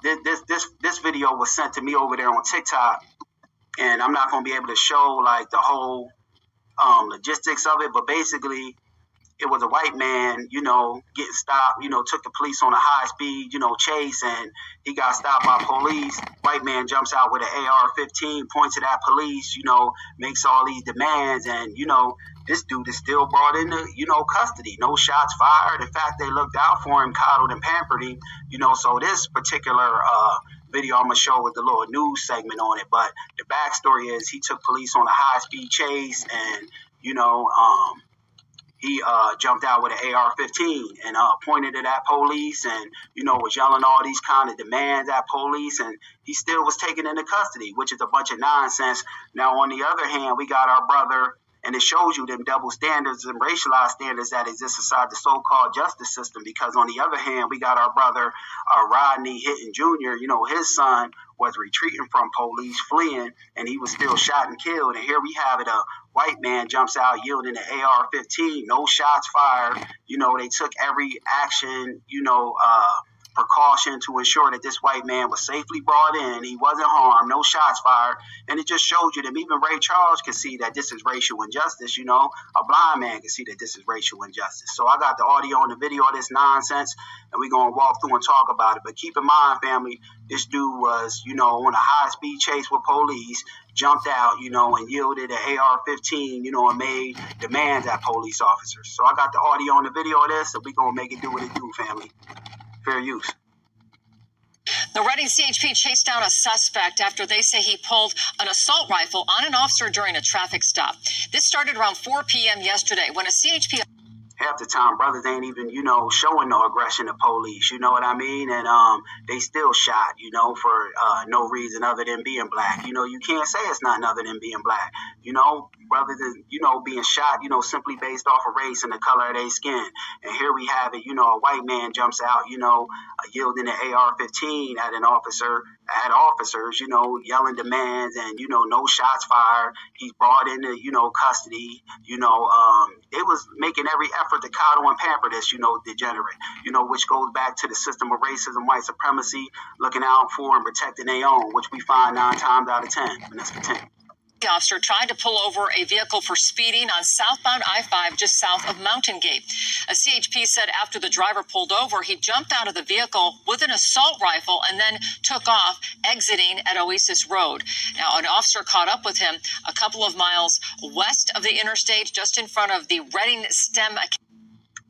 This video was sent to me over there on TikTok, and I'm not going to be able to show like the whole logistics of it, but basically it was a white man, getting stopped, took the police on a high speed, chase, and he got stopped by police. White man jumps out with an AR-15, points it at police, makes all these demands, and, this dude is still brought into, custody. No shots fired. In fact, they looked out for him, coddled and pampered him, so this particular video I'm going to show with the little news segment on it. But the backstory is he took police on a high-speed chase, and, he jumped out with an AR-15 and pointed it at police and, was yelling all these kind of demands at police, and he still was taken into custody, which is a bunch of nonsense. Now, on the other hand, we got our brother, and it shows you them double standards and racialized standards that exist inside the so-called justice system, because on the other hand, we got our brother, Rodney Hinton Jr., his son was retreating from police, fleeing, and he was still shot and killed. And here we have it, a white man jumps out yielding an AR-15, no shots fired. They took every action, precaution to ensure that this white man was safely brought in. He wasn't harmed, no shots fired. And it just showed you that even Ray Charles can see that this is racial injustice. A blind man can see that this is racial injustice. So I got the audio and the video of this nonsense, and we're going to walk through and talk about it. But keep in mind, family, this dude was, on a high-speed chase with police, jumped out, and yielded an AR-15, and made demands at police officers. So I got the audio and the video of this, so we're going to make it do what it do, family. Fair use. The Reading CHP chased down a suspect after they say he pulled an assault rifle on an officer during a traffic stop. This started around 4 p.m. yesterday when a CHP... Half the time, brothers ain't even, showing no aggression to police, you know what I mean? And they still shot, for no reason other than being black. You can't say it's not other than being black, rather than, being shot, simply based off of race and the color of their skin. And here we have it, a white man jumps out, yielding an AR-15 at an officer, at officers, yelling demands and, no shots fired. He's brought into, custody, they was making every effort to coddle and pamper this, degenerate, which goes back to the system of racism, white supremacy, looking out for and protecting their own, which we find 9 times out of 10. And let's continue. The officer tried to pull over a vehicle for speeding on southbound I-5 just south of Mountain Gate. A CHP said after the driver pulled over, he jumped out of the vehicle with an assault rifle and then took off, exiting at Oasis Road. Now, an officer caught up with him a couple of miles west of the interstate, just in front of the Reading STEM Academy.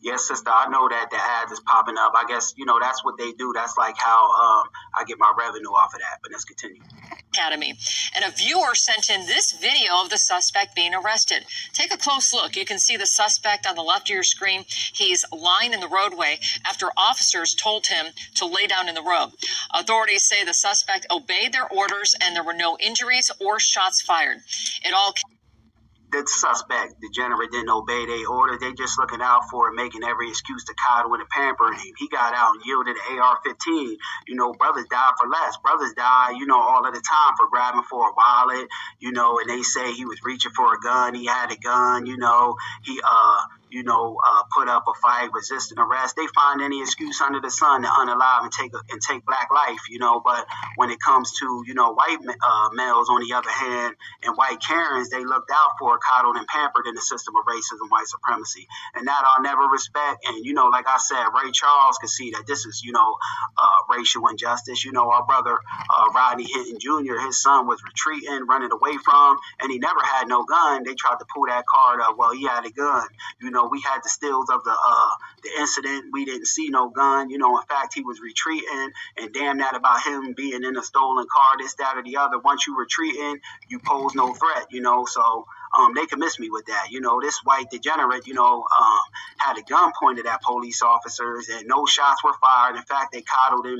Yes, sister, I know that the ads is popping up. I guess, that's what they do. That's like how I get my revenue off of that. But let's continue. Academy. And a viewer sent in this video of the suspect being arrested. Take a close look. You can see the suspect on the left of your screen. He's lying in the roadway after officers told him to lay down in the road. Authorities say the suspect obeyed their orders and there were no injuries or shots fired. It all... The suspect, degenerate, didn't obey their order. They just looking out for it, making every excuse to coddle and pamper him. He got out and yielded an AR-15. Brothers die for less. Brothers die, all of the time for grabbing for a wallet, and they say he was reaching for a gun. He had a gun, he put up a fight, resisting arrest. They find any excuse under the sun to unalive and take black life, But when it comes to, white males, on the other hand, and white Karens, they looked out for, coddled and pampered in the system of racism, white supremacy. And that I'll never respect. And, like I said, Ray Charles could see that this is, racial injustice. Our brother, Rodney Hinton Jr., his son was retreating, running away from, and he never had no gun. They tried to pull that card up. Well, he had a gun. We had the stills of the incident. We didn't see no gun. In fact, he was retreating, and damn that about him being in a stolen car, this, that, or the other. Once you retreating, you pose no threat, so they can miss me with that. This white degenerate, had a gun pointed at police officers, and no shots were fired. In fact, they coddled him.